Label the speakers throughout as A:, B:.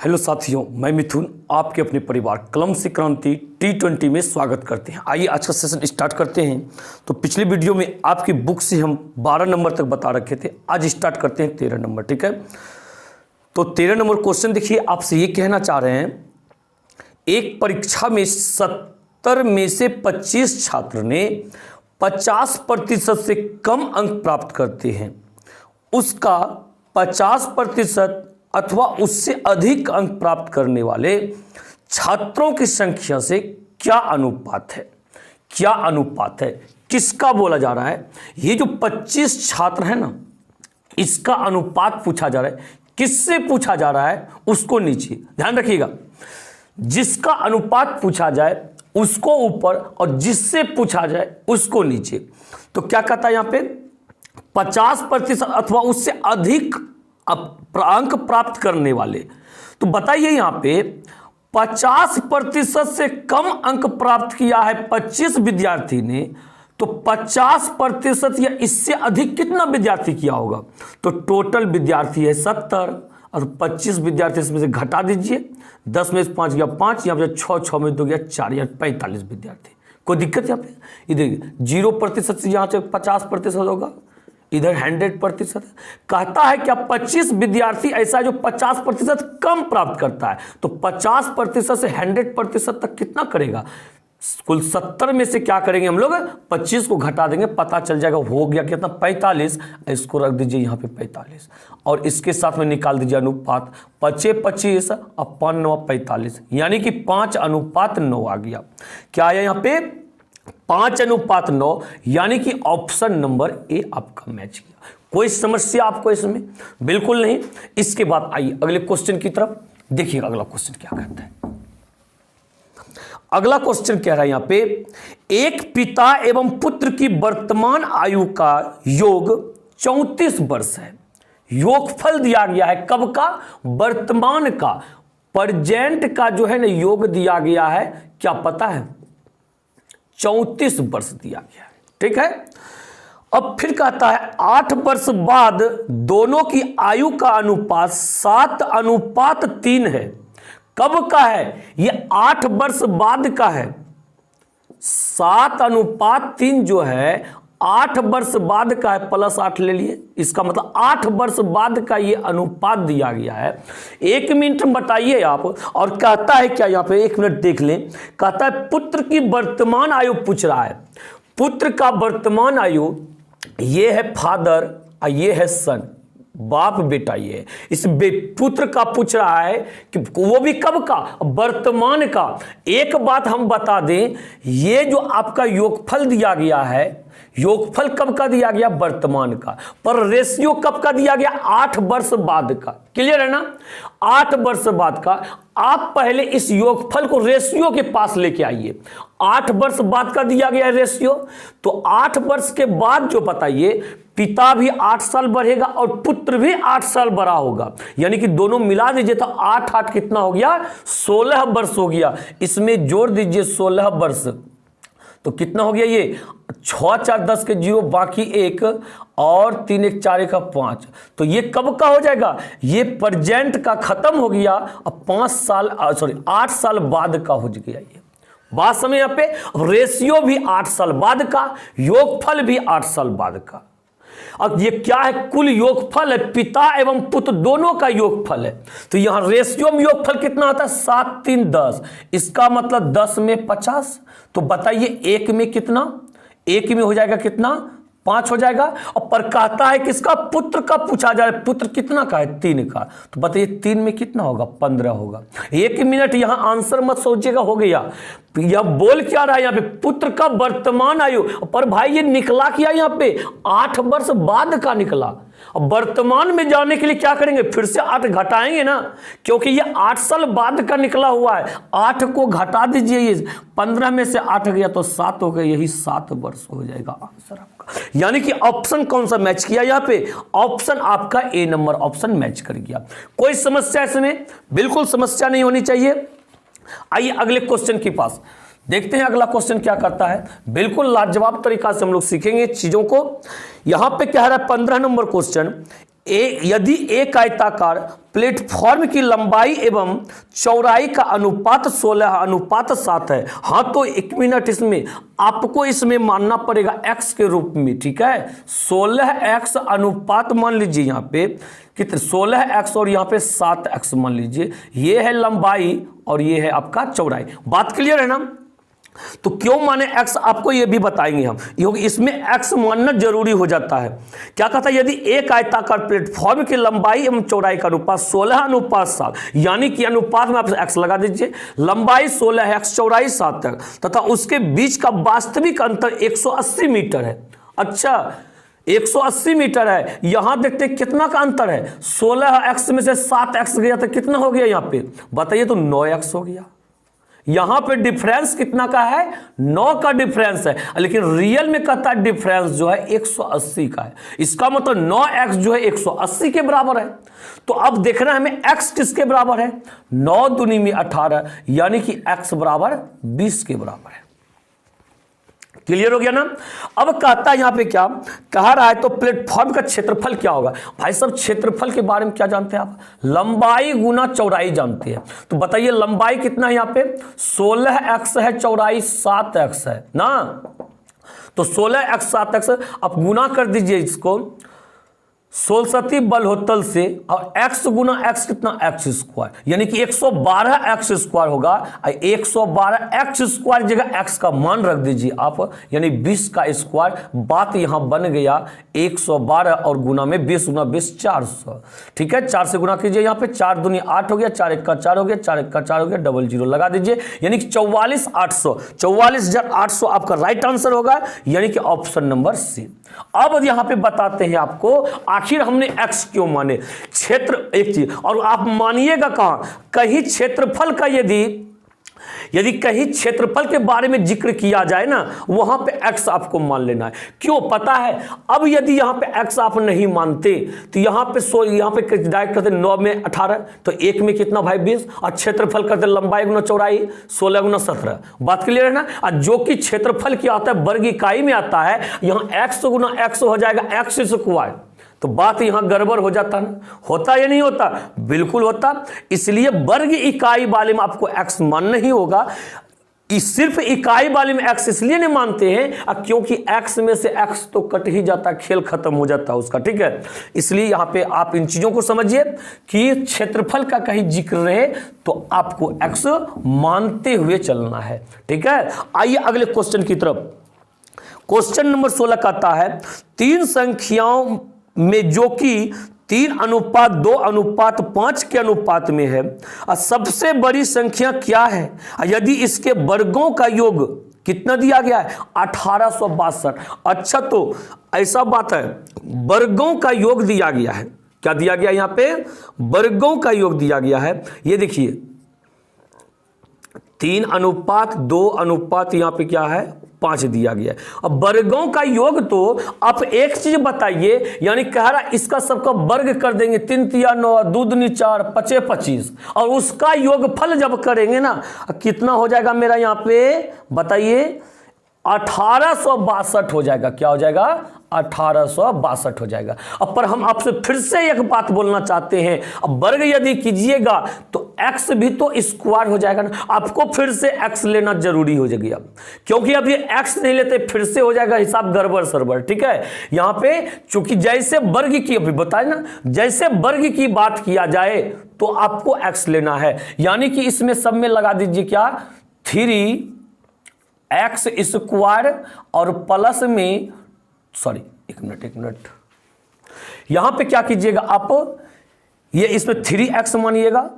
A: Hello साथियों, मैं मिथुन आपके अपने परिवार कलम से क्रांति T20 में स्वागत करते हैं। आइए आज का सेशन स्टार्ट करते हैं। तो पिछले वीडियो में आपकी बुक से हम 12 नंबर तक बता रखे थे, आज स्टार्ट करते हैं 13 नंबर। ठीक है, तो 13 नंबर क्वेश्चन देखिए, आपसे ये कहना चाह रहे हैं, एक परीक्षा में 70 में से 25 छात्र ने 50% से कम अंक प्राप्त करते हैं, उसका 50% अथवा उससे अधिक अंक प्राप्त करने वाले छात्रों की संख्या से क्या अनुपात है। क्या अनुपात है, किसका बोला जा रहा है? ये जो 25 छात्र है ना, इसका अनुपात पूछा जा रहा है। किससे पूछा जा रहा है? उसको नीचे ध्यान रखिएगा, जिसका अनुपात पूछा जाए उसको ऊपर और जिससे पूछा जाए उसको नीचे। तो क्या कहता है यहाँ पे? 50% अथवा उससे अधिक अंक प्राप्त करने वाले। तो बताइए यहाँ पे 50% से कम अंक प्राप्त किया है 25 विद्यार्थी ने, तो 50% या इससे अधिक कितना विद्यार्थी किया होगा? तो टोटल विद्यार्थी है 70 और 25 विद्यार्थी इसमें से घटा दीजिए, 10 में से 5 गया 5, यहाँ पे 6 में 2 गया 4, या 45 विद्यार्थी। कोई दिक्कत यहाँ पे? इधर 0% से यहाँ से 50% होगा, इधर 100%। कहता है क्या 25 विद्यार्थी ऐसा जो 50% कम प्राप्त करता है, तो 50% से 100% तक कितना करेगा? कुल 70 में से क्या करेंगे हम लोग? 25 को घटा देंगे, पता चल जाएगा हो गया कितना, 45। इसको रख दीजिए यहाँ पे 45 और इसके साथ में निकाल दीजिए अनुपात, 25 अपन 9 45, यानी कि 5:9 आ गया। क्या आया यहाँ पे? 5:9, यानी कि ऑप्शन नंबर ए आपका मैच किया। कोई समस्या आपको इसमें? बिल्कुल नहीं। इसके बाद आइए अगले क्वेश्चन की तरफ देखिए, अगला क्वेश्चन क्या कहता है। अगला क्वेश्चन कह रहा है यहाँ पे, एक पिता एवं पुत्र की वर्तमान आयु का योग 34 वर्ष है। योगफल दिया गया है, कब का? वर्तमान का, प्रेजेंट का जो है ना योग दिया गया है, क्या पता है? 34 वर्ष दिया गया है। ठीक है, अब फिर कहता है 8 वर्ष बाद दोनों की आयु का अनुपात 7:3 है। कब का है ये? 8 वर्ष बाद का है। 7:3 जो है 8 वर्ष बाद का है, +8 ले लिए, इसका मतलब 8 वर्ष बाद का ये अनुपात दिया गया है। 1 मिनट में बताइए आप। और कहता है क्या यहाँ पे? 1 मिनट देख लें। कहता है पुत्र की वर्तमान आयु पूछ रहा है। पुत्र का वर्तमान आयु ये है फादर और ये है सन, बाप बेटा। ये इस पुत्र का पूछ रहा है कि वो भी कब का? वर्तमान का। एक बात हम बता दें, ये जो आपका योगफल दिया गया है, योगफल कब का दिया गया? वर्तमान का। पर रेशियो कब का दिया गया? 8 वर्ष बाद का। क्लियर है ना? 8 वर्ष बाद का। आप पहले इस योगफल को रेशियो के पास लेके आइए। 8 वर्ष बाद का दिया गया रेशियो, तो 8 वर्ष के बाद जो बताइए, पिता भी 8 साल बढ़ेगा और पुत्र भी 8 साल बड़ा होगा, यानी कि दोनों मिला दीजिए तो 8 कितना हो गया? 16 वर्ष हो गया। इसमें जोड़ दीजिए 16 वर्ष, तो कितना हो गया? ये 6 4 10 के 0, बाकी 1 और 3 1 4 1 5। तो ये कब का हो जाएगा? ये प्रेजेंट का खत्म हो गया और 8 साल बाद का हो गया। ये बात समझ यहाँ पे। रेशियो भी 8 साल बाद का, योगफल भी 8 साल बाद का। अब ये क्या है? कुल योगफल है, पिता एवं पुत्र दोनों का योगफल है। तो यहां रेशियो में योगफल कितना आता है? 7 3 10, इसका मतलब 10 में 50। तो बताइए 1 में कितना? 1 में हो जाएगा कितना? 5 हो जाएगा। और पर कहता है किसका? पुत्र का पूछा जाए। पुत्र कितना का है? 3 का। तो बताइए 3 में कितना होगा? 15 होगा। 1 मिनट यहां आंसर मत सोचिएगा, हो गया। यह बोल क्या रहा है यहाँ पे? पुत्र का वर्तमान आयु। पर भाई ये निकला क्या यहाँ पे? 8 वर्ष बाद का निकला। अब वर्तमान में जाने के लिए क्या करेंगे? फिर से 8 घटाएंगे ना, क्योंकि ये 8 साल बाद का निकला हुआ है। 8 को घटा दीजिए, ये 15 में से 8 गया तो 7 हो गया, यही 7 वर्ष हो जाएगा आंसर आपका। यानी कि ऑप्शन कौन सा मैच किया यहाँ पे? ऑप्शन आपका ए नंबर ऑप्शन मैच कर गया। कोई समस्या इसमें? बिल्कुल समस्या नहीं होनी चाहिए। आइए अगले क्वेश्चन के पास देखते हैं, अगला क्वेश्चन क्या करता है। बिल्कुल लाजवाब तरीका से हम लोग सीखेंगे चीजों को। यहां पे कह रहा है 15 नंबर क्वेश्चन, यदि एक आयताकार प्लेटफॉर्म की लंबाई एवं चौड़ाई का अनुपात 16:7 है, हाँ तो 1 मिनट इसमें आपको इसमें मानना पड़ेगा x के रूप में, ठीक है। 16x अनुपात मान लीजिए यहाँ पे कितने 16x और यहाँ पे 7x मान लीजिए, ये है लंबाई और ये है आपका चौड़ाई। बात क्लियर है ना। तो क्यों माने x, आपको ये भी बताएंगे हम, इसमें x मानना जरूरी हो जाता है। क्या कहता है, यदि एक आयताकार प्लेटफॉर्म की लंबाई एवं चौड़ाई का अनुपात 16:7, यानी कि अनुपात में आप x लगा दीजिए, लंबाई 16x चौड़ाई 7x तथा उसके बीच का वास्तविक अंतर 180 मीटर है। अच्छा 180 मीटर है। यहां देखते हैं कितना का अंतर है, 16x में से 7x गया तो कितना हो गया यहाँ पे बताइए, तो 9x हो गया। यहां पे डिफरेंस कितना का है, 9 का डिफरेंस है, लेकिन रियल में कहता है डिफरेंस जो है 180 का है। इसका मतलब 9x जो है 180 के बराबर है। तो अब देखना है हमें x किसके बराबर है, 9 दूनी में 18, यानी कि x बराबर 20 के बराबर है। क्लियर हो गया ना। अब कहता है यहां पे क्या कह रहा है, तो प्लेटफॉर्म का क्षेत्रफल क्या होगा। भाई साहब क्षेत्रफल के बारे में क्या जानते हैं आप, लंबाई गुना चौड़ाई जानते हैं। तो बताइए लंबाई कितना है, यहाँ पे 16x है, चौड़ाई 7x है ना। तो 16x 7x आप गुना कर दीजिए इसको 16 बलहोतल से, और x गुना x कितना x स्क्वायर, यानी कि 112x स्क्वायर होगा। 112x स्क्वायर जगह x का मान रख दीजिए आप, यानी 20 का स्क्वायर। बात यहां बन गया 112 और गुना में 20 गुना 20 400, ठीक है। 4 से गुना कीजिए, यहाँ पे 4 दूनी 8 हो गया, 4 1 का 4 हो गया, 4 1 का 4 हो गया, डबल जीरो लगा दीजिए, यानी कि 44,800, 44,800 आपका राइट आंसर होगा, यानी कि ऑप्शन नंबर सी। अब यहां पे बताते हैं आपको आखिर हमने x क्यों माने। क्षेत्र एक चीज, और आप मानिएगा कहां, कहीं क्षेत्रफल का यदि कहीं क्षेत्रफल के बारे में जिक्र किया जाए ना, वहां पे x आपको मान लेना है। क्यों पता है, अब यदि यहां पे x आप नहीं मानते तो यहां पे डायरेक्ट करते 9 में 18, तो 1 में कितना भाई 20, और क्षेत्रफल करते लंबाई गुना चौड़ाई 16 गुना 17। बात क्लियर है ना। और जो कि क्षेत्रफल क्या आता है, वर्ग इकाई में आता है, यहां x गुना x हो जाएगा x स्क्वायर। तो बात यहां गड़बड़ हो जाता ना, होता या नहीं होता, बिल्कुल होता। इसलिए वर्ग इकाई वाले में आपको x मानना ही होगा। सिर्फ इकाई वाले में x इसलिए नहीं मानते हैं क्योंकि x में से x तो कट ही जाता है, खेल खत्म हो जाता है उसका, ठीक है। इसलिए यहां पे आप इन चीजों को समझिए कि क्षेत्रफल का कहीं जिक्र रहे तो आपको x मानते हुए चलना है, ठीक है। आइए अगले क्वेश्चन की तरफ। क्वेश्चन नंबर 16 कहता है, 3 संख्याओं में जो कि 3:2:5 के अनुपात में है, और सबसे बड़ी संख्या क्या है, यदि इसके वर्गों का योग कितना दिया गया है 1862। अच्छा तो ऐसा बात है, वर्गों का योग दिया गया है, क्या दिया गया यहां पे, वर्गों का योग दिया गया है। ये देखिए 3:2 यहां पे क्या है 5 दिया गया है। अब वर्गों का योग, तो आप एक चीज बताइए, यानी कह रहा इसका सबका वर्ग कर देंगे, 3 तिया 9, 2 दूनी 4, 5 25, और उसका योगफल जब करेंगे ना कितना हो जाएगा मेरा यहाँ पे बताइए 1862 हो जाएगा। क्या हो जाएगा 1862 हो जाएगा। अब पर हम आपसे फिर से एक बात बोलना चाहते हैं, अब वर्ग यदि कीजिएगा तो x भी तो स्क्वायर हो जाएगा ना, आपको फिर से x लेना जरूरी हो जाएगी अब, क्योंकि अब ये x नहीं लेते फिर से हो जाएगा हिसाब गड़बड़ सरबड़, ठीक है। यहाँ पे चूंकि जैसे वर्ग की अभी बताए ना, जैसे वर्ग की बात किया जाए तो आपको x लेना है, यानी कि इसमें सब में लगा दीजिए क्या 3x स्क्वायर और प्लस में एक मिनट यहां पे क्या कीजिएगा आप, ये इसमें 3x मानिएगा,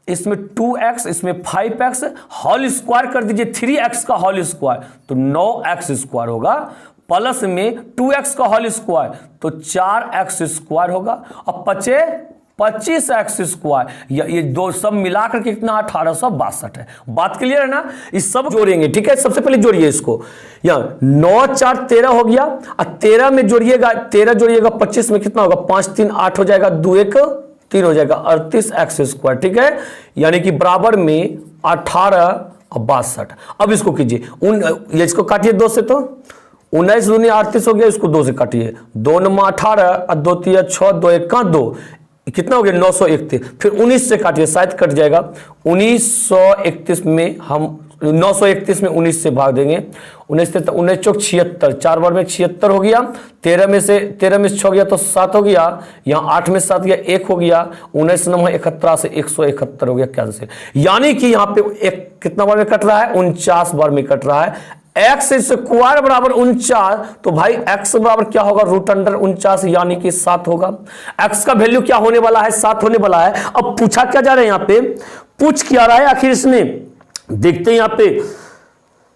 A: इसमें 2x, इसमें 5x, होल स्क्वायर कर दीजिए 3x का होल स्क्वायर तो 9x स्क्वायर होगा, प्लस में 2x का होल स्क्वायर तो 4x स्क्वायर होगा, और 25x स्क्वायर, ये दो सब मिलाकर कितना 1862 है। बात क्लियर है ना। इस सब जोड़ेंगे, ठीक है। सबसे पहले जोड़िए इसको, यहाँ 9 4 13 हो गया, और 13 में जोड़िएगा, 13 जोड़िएगा 25 में कितना होगा 5 3 8 हो जाएगा, 2 1 3 हो जाएगा 38x स्क्वायर, ठीक है। यानी कि बराबर में 18 और 62। अब इसको कीजिए, इसको काटिए 2 से, तो 19 दूनी 38 हो गया, इसको 2 से काटिए, 2 9 18 और 2 3 6, 2 1 2, कितना हो गया 931। फिर 19 से काटिए, शायद कट जाएगा। 1931 में हम 931 में 19 से भाग देंगे, 19 चौक 76, 4 बार में 76 हो गया। 13 में से 6 गया तो 7 हो गया, यहाँ 8 में 7 गया 1 हो गया, 19 9 71 से 171 हो गया कैंसिल। यानी कि यहाँ पे एक कितना बार में कट रहा है, 49 बार में कट रहा है। x स्क्वायर बराबर 49, तो भाई x बराबर क्या होगा, √49 यानी कि 7 होगा। x का वैल्यू क्या होने वाला है, 7 होने वाला है। अब पूछा क्या जा रहा है, यहाँ पे पूछ क्या रहा है आखिर इसने, देखते हैं यहाँ पे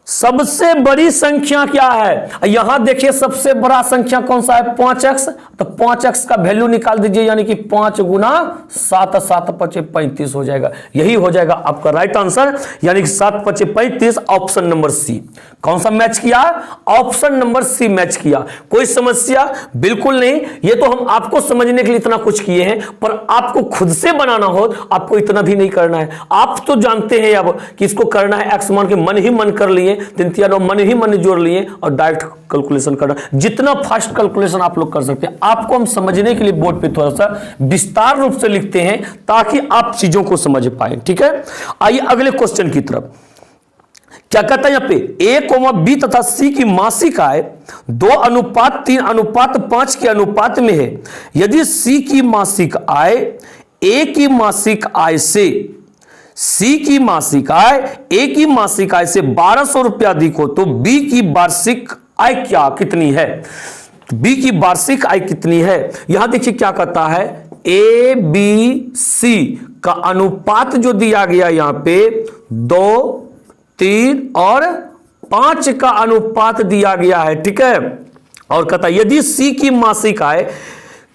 A: सबसे बड़ी संख्या क्या है। यहां देखिए सबसे बड़ा संख्या कौन सा है, 5x, तो 5x का वैल्यू निकाल दीजिए, यानी कि 5 गुना 7, 7 5 35 हो जाएगा। यही हो जाएगा आपका राइट आंसर, यानी कि 7 5 35, ऑप्शन नंबर सी। कौन सा मैच किया, ऑप्शन नंबर सी मैच किया। कोई समस्या बिल्कुल नहीं, ये तो हम आपको समझने के लिए इतना कुछ किए हैं, पर आपको खुद से बनाना हो आपको इतना भी नहीं करना है। आप तो जानते हैं अब कि इसको करना है, एक्स मान के मन ही मन कर लिए, 3 3 मन ही मन जोड़ लिए और डायरेक्ट कैलकुलेशन करना। जितना फास्ट कैलकुलेशन आप लोग कर सकते हैं, आपको हम समझने के लिए बोर्ड पे थोड़ा सा विस्तार रूप से लिखते हैं ताकि आप चीजों को समझ पाए। ठीक है, आइए अगले क्वेश्चन की तरफ। क्या कहता है यहाँ पे, A, B तथा C की मासिक आय 2:3:5 के अनुपात में है। यदि C की मासिक आय A की मासिक आय से C की मासिक आय A की मासिक आय से 1200 रुपया अधिक हो तो B की वार्षिक आय क्या कितनी है। तो B की वार्षिक आय कितनी है, यहां देखिए क्या कहता है, A B C का अनुपात जो दिया गया यहां पे 2 3 और 5 का अनुपात दिया गया है। ठीक है, और कहता है यदि C की मासिक आय,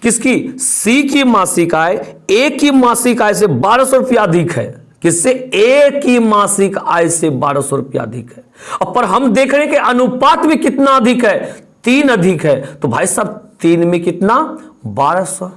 A: किसकी, C की मासिक आय A की मासिक आय से 1200 रुपया अधिक है, किससे, A की मासिक आय से 1200 रुपया अधिक है। अब पर हम देख रहे हैं कि अनुपात में कितना अधिक है, 3 अधिक है, तो भाई साहब 3 में कितना, 1200।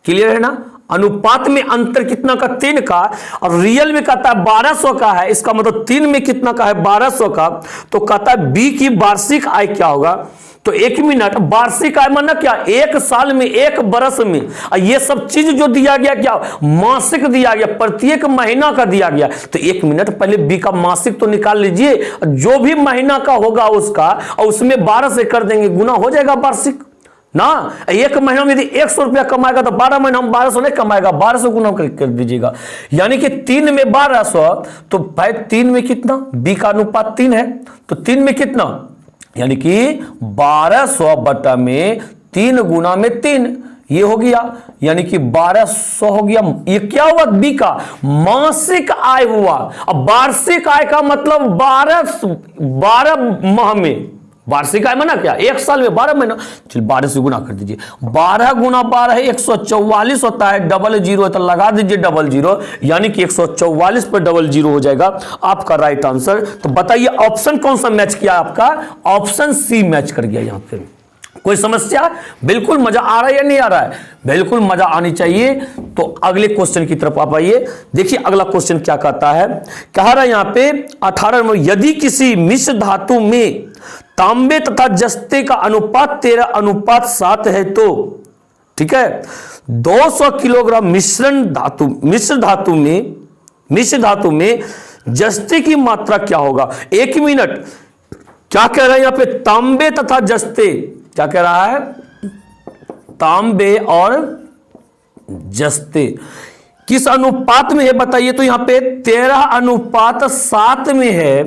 A: क्लियर है ना, अनुपात में अंतर कितना का, 3 का, और रियल में कहता है 1200 का है, इसका मतलब 3 में कितना का है, 1200 का। तो कहता है B की वार्षिक आय क्या होगा, तो 1 मिनट, वार्षिक आय माना क्या, 1 साल में, 1 बरस में। ये सब चीज जो दिया गया क्या, मासिक दिया गया, प्रत्येक महीना का दिया गया। तो 1 मिनट पहले B का मासिक तो निकाल लीजिए, जो भी महीना का होगा उसका, और उसमें 12 से कर देंगे, गुना हो जाएगा वार्षिक ना। 1 महीना में यदि 100 रुपया कमाएगा तो 12 महीना में 1200 नहीं कमाएगा, 1200 गुना कर दीजिएगा, यानी कि 3 में 1200, तो भाई 3 में कितना, B का अनुपात 3 है, तो 3 में कितना, यानी कि 1200 बटा में 3 गुना में 3, ये हो गया, यानी कि 1200 हो गया। ये क्या हुआ, बी का मासिक आय हुआ। अब वार्षिक आय का मतलब 12 माह में, वार्षिक आय माना क्या, 1 साल में 12 महीना। चलिए 12 से गुना कर दीजिए, 12 गुना 12 है 144 होता है, 00 तो लगा दीजिए 00, यानी कि 144 पर 00 हो जाएगा आपका राइट आंसर। तो बताइए ऑप्शन कौन सा मैच किया, आपका ऑप्शन सी मैच कर गया। यहां पे कोई समस्या, बिल्कुल मजा आ रहा है या नहीं आ रहा है, बिल्कुल मजा आनी चाहिए। तो अगले क्वेश्चन की तरफ आप आइए, देखिए अगला क्वेश्चन क्या कहता है, कह रहा है यहां पे 18 में, यदि किसी मिश्र धातु में तांबे तथा जस्ते का अनुपात 13:7 है तो, ठीक है, 200 किलोग्राम मिश्र धातु में जस्ते की मात्रा क्या होगा। 1 मिनट, क्या कह रहा है यहां पे, तांबे तथा जस्ते, क्या कह रहा है, तांबे और जस्ते किस अनुपात में है बताइए। तो यहां पे 13:7 में है,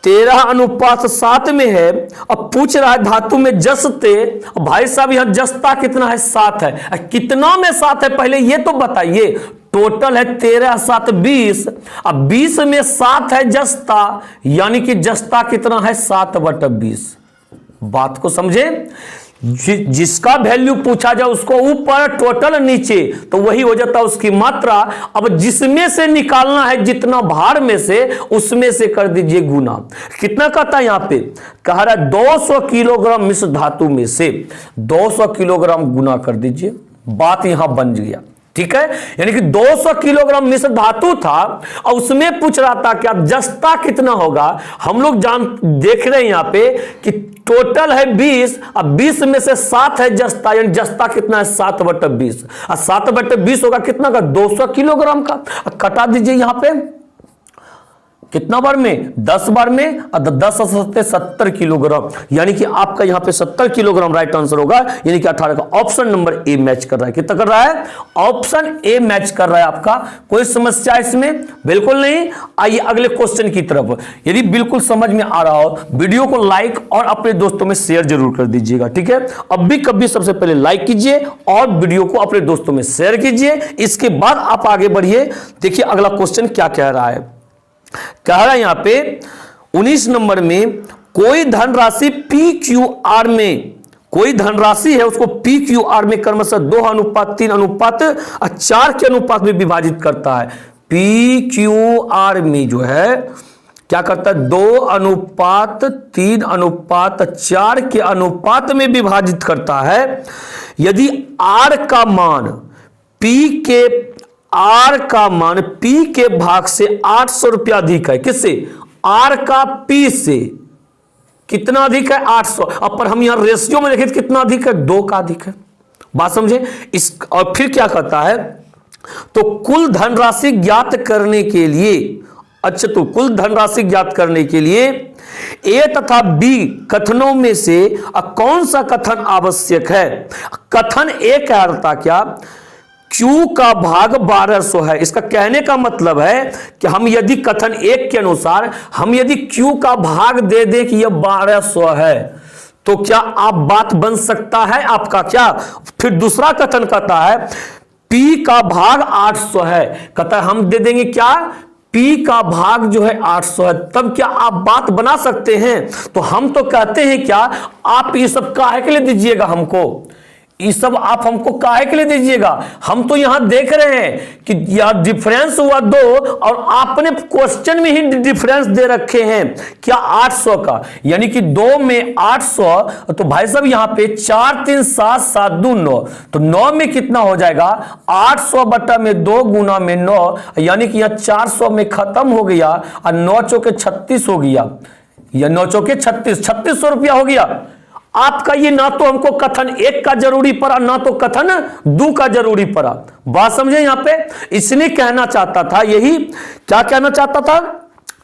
A: 13:7 में है। अब पूछ रहा है धातु में जस्ते, भाई साहब यहां जस्ता कितना है, 7 है। कितना में 7 है पहले ये तो बताइए। टोटल है 13 7 20, अब 20 में 7 है जस्ता, यानी कि जस्ता कितना है, 7/20। बात को समझे, जिसका वैल्यू पूछा जाए उसको ऊपर, टोटल नीचे, तो वही हो जाता है उसकी मात्रा। अब जिसमें से निकालना है जितना भार में से, उसमें से कर दीजिए गुना। कितना कहता है यहां पे, कह रहा है 200 किलोग्राम मिश्र धातु में से 200 किलोग्राम गुना कर दीजिए, बात यहां बन गया। ठीक है, यानी कि 200 किलोग्राम मिश्र धातु था और उसमें पूछ रहा था कि अब जस्ता कितना होगा। हम लोग देख रहे हैं यहां पे कि टोटल है 20, अब 20 में से 7 है जस्ता, यानी जस्ता कितना है 7/20, और 7/20 होगा कितना का 200 किलोग्राम का। कटा दीजिए यहां पे कितना बार में 10 बार में, और 10 और 70 किलोग्राम, यानी कि आपका यहां पे 70 किलोग्राम राइट आंसर होगा, यानी कि 18 का ऑप्शन नंबर ए मैच कर रहा है। कितना कर रहा है, ऑप्शन ए मैच कर रहा है आपका। कोई समस्या इसमें बिल्कुल नहीं। आइए अगले क्वेश्चन की तरफ। यदि बिल्कुल समझ में आ रहा हो वीडियो को लाइक और अपने दोस्तों में शेयर जरूर कर दीजिएगा, ठीक है। अब भी कभी सबसे पहले लाइक कीजिए और वीडियो को अपने दोस्तों में शेयर कीजिए, इसके बाद आप आगे बढ़िए। देखिए अगला क्वेश्चन क्या कह रहा है। कह रहा है यहां पे 19 नंबर में, कोई धनराशि PQR में, कोई धनराशि है उसको PQR में क्रमशः 2:3:4 के अनुपात में विभाजित करता है। PQR में जो है क्या करता है 2:3:4 के अनुपात में विभाजित करता है। यदि R का मान R का मान P के भाग से 800 रुपया अधिक है। किससे, R का P से कितना अधिक है 800। अब पर हम यहां रेशियो में देखें कितना अधिक है 2 का अधिक है। बात समझे इस। और फिर क्या करता है, तो कुल धनराशि ज्ञात करने के लिए, अच्छा तो कुल धनराशि ज्ञात करने के लिए A तथा B कथनों में से कौन सा कथन आवश्यक है। कथन A कह रहा था क्या, Q का भाग 1200 है। इसका कहने का मतलब है कि हम यदि कथन 1 के अनुसार हम यदि Q का भाग दे दें कि यह 1200 है, तो क्या आप बात बन सकता है आपका क्या। फिर दूसरा कथन कहता है P का भाग 800 है, कहता है हम दे देंगे क्या P का भाग जो है 800 है, तब क्या आप बात बना सकते हैं। तो हम तो कहते हैं क्या, आप ये सब काहे के लिए दीजिएगा हमको, ये सब आप हमको काहे के लिए दीजिएगा। हम तो यहां देख रहे हैं कि यह डिफरेंस हुआ 2 और आपने क्वेश्चन में ही डिफरेंस दे रखे हैं क्या 800 का, यानी कि 2 में 800, तो भाई साहब यहां पे 4 3 7 7 2 9, तो 9 में कितना हो जाएगा 800 बटा में 2 गुना में 9, यानी कि यहां 400 में खत्म हो गया और 9 चौके 36 हो गया, या 9 चौके 36, 3600 रुपया हो गया आपका। ये ना तो हमको कथन 1 का जरूरी पड़ा ना तो कथन 2 का जरूरी पड़ा। बात समझे यहां पे, इसने कहना चाहता था यही, क्या कहना चाहता था,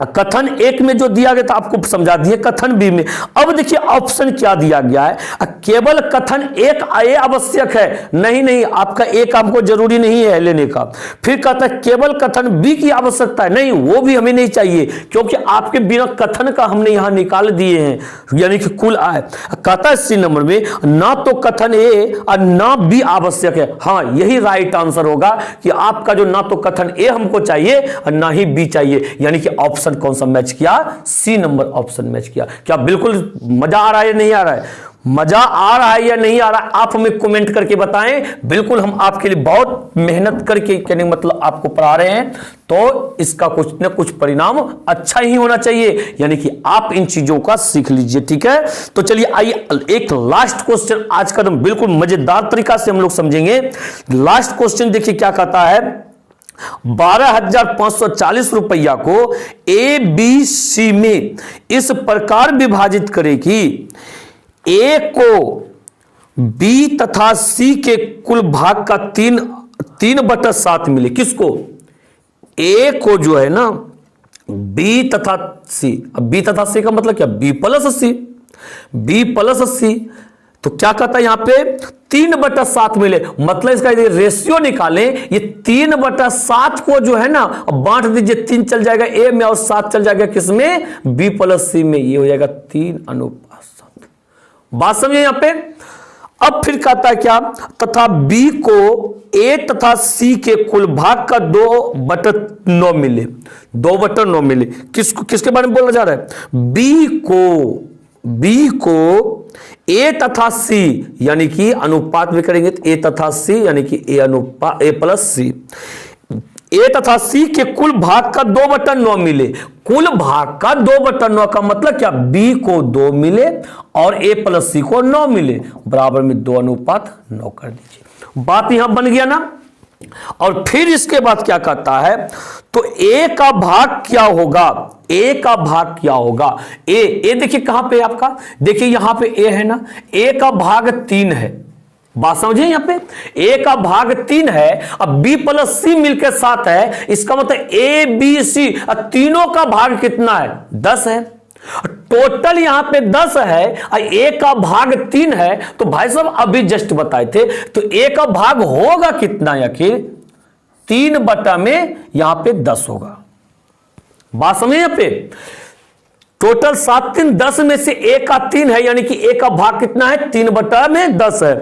A: कथन 1 में जो दिया गया था आपको समझा दिए, कथन B में। अब देखिए ऑप्शन क्या दिया गया है, केवल कथन 1 A आवश्यक है, नहीं आपका 1 आपको जरूरी नहीं है लेने का। फिर कहता है केवल कथन B की आवश्यकता है, नहीं वो भी हमें नहीं चाहिए क्योंकि आपके बिना कथन का हमने यहां निकाल दिए हैं, यानी कि कुल आए। कहता है C नंबर में ना तो कथन A और ना B आवश्यक है। हाँ यही राइट आंसर होगा कि आपका जो ना तो कथन A हमको चाहिए और ना ही B चाहिए, यानी कि ऑप्शन कौन सा मैच किया, सी नंबर ऑप्शन मैच किया। क्या बिल्कुल मजा आ रहा है या नहीं आ रहा है, मजा आ रहा है या नहीं आ रहा है, आप हमें कमेंट करके बताएं। बिल्कुल हम आपके लिए बहुत मेहनत करके कहने मतलब आपको पढ़ा रहे हैं, तो इसका कुछ न कुछ परिणाम अच्छा ही होना चाहिए, यानी कि आप इन चीजों का सीख लीजिए, ठीक है। तो चलिए आइए एक लास्ट क्वेश्चन आज का बिल्कुल मजेदार तरीका से हम लोग समझेंगे। लास्ट क्वेश्चन देखिए क्या कहता है, 12,540 रुपया को ABC में इस प्रकार विभाजित करें कि A को B तथा C के कुल भाग का 3/7 मिले। किसको, A को जो है ना B तथा C। अब B तथा C का मतलब क्या, B plus C, B plus C। तो क्या कहता है यहां पे 3/7 मिले, मतलब इसका यदि रेशियो निकालें, ये 3/7 को जो है ना बांट दीजिए, 3 चल जाएगा A में और 7 चल जाएगा किसमें, B प्लस C में, ये हो जाएगा 3:7। बात समझे यहां पे। अब फिर कहता है क्या, तथा B को A तथा C के कुल भाग का 2/9 मिले, 2/9 मिले। किसके बारे में बोला जा रहा है, B को A तथा C, यानी कि अनुपात में करेंगे तो A तथा C, यानी कि A प्लस C, A तथा C के कुल भाग का 2/9 मिले। कुल भाग का 2/9 का मतलब क्या, B को 2 मिले और A प्लस C को 9 मिले, बराबर में 2:9 कर दीजिए। बात यहां बन गया ना, और फिर इसके बाद क्या कहता है, तो ए का भाग क्या होगा, ए का भाग क्या होगा, ए देखिए कहां पे आपका, देखिए यहां पे ए है ना, ए का भाग 3 है, बात समझे, यहां पे ए का भाग 3 है, अब बी प्लस सी मिलकर 7 है, इसका मतलब ए बी सी तीनों का भाग कितना है, 10 है, टोटल यहां पे 10 है, ए का भाग 3 है, तो भाई साहब अभी जस्ट बताए थे, तो ए का भाग होगा कितना, आखिर 3 बटा में यहां पे 10 होगा, बात समझे, यहां पे टोटल 7 3 10 में से ए का 3 है, यानी कि ए का भाग कितना है, 3 बटा में 10 है,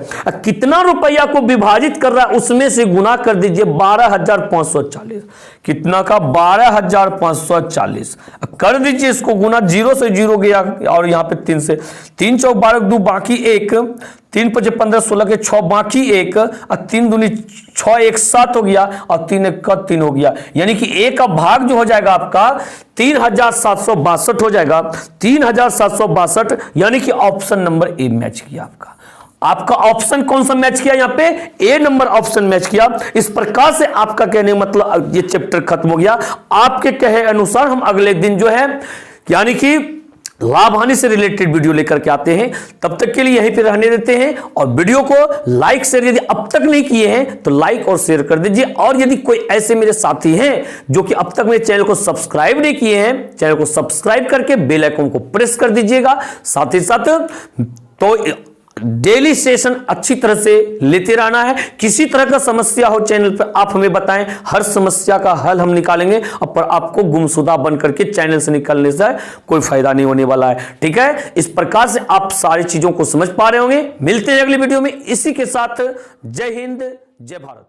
A: कितना रुपया को विभाजित कर रहा है उसमें से गुना कर दीजिए 12,540, कितना का 12,540 कर दीजिए, इसको गुना, 0 से 0 गया और यहां पे 3 से, 3 चौक 12 2 बाकी 1, 3 5 15 16 के 6 बाकी 1 और 3 दूनी 6 1 7 हो गया और 3 1 का 3 हो गया, यानी कि ए का भाग जो हो जाएगा आपका 3,762 हो जाएगा, 3,762, यानी कि ऑप्शन नंबर ए मैच किया आपका ऑप्शन कौन सा मैच किया, यहां पे ए नंबर ऑप्शन मैच किया। इस प्रकार से आपका कहने मतलब ये चैप्टर खत्म हो गया। आपके कहे अनुसार हम अगले दिन जो है यानी कि लाभ हानि से रिलेटेड वीडियो लेकर के आते हैं, तब तक के लिए यहीं पे रहने देते हैं, और वीडियो को लाइक शेयर यदि अब तक नहीं किए हैं तो लाइक और शेयर कर दीजिए, और यदि कोई ऐसे मेरे साथी हैं जो कि अब तक मेरे चैनल को सब्सक्राइब नहीं किए हैं, चैनल को सब्सक्राइब करके बेल आइकन को प्रेस कर दीजिएगा। साथ ही साथ तो डेली सेशन अच्छी तरह से लेते रहना है। किसी तरह का समस्या हो चैनल पर आप हमें बताएं, हर समस्या का हल हम निकालेंगे, और पर आपको गुमशुदा बन करके चैनल से निकलने से कोई फायदा नहीं होने वाला है, ठीक है। इस प्रकार से आप सारी चीजों को समझ पा रहे होंगे। मिलते हैं अगली वीडियो में इसी के साथ। जय हिंद, जय भारत।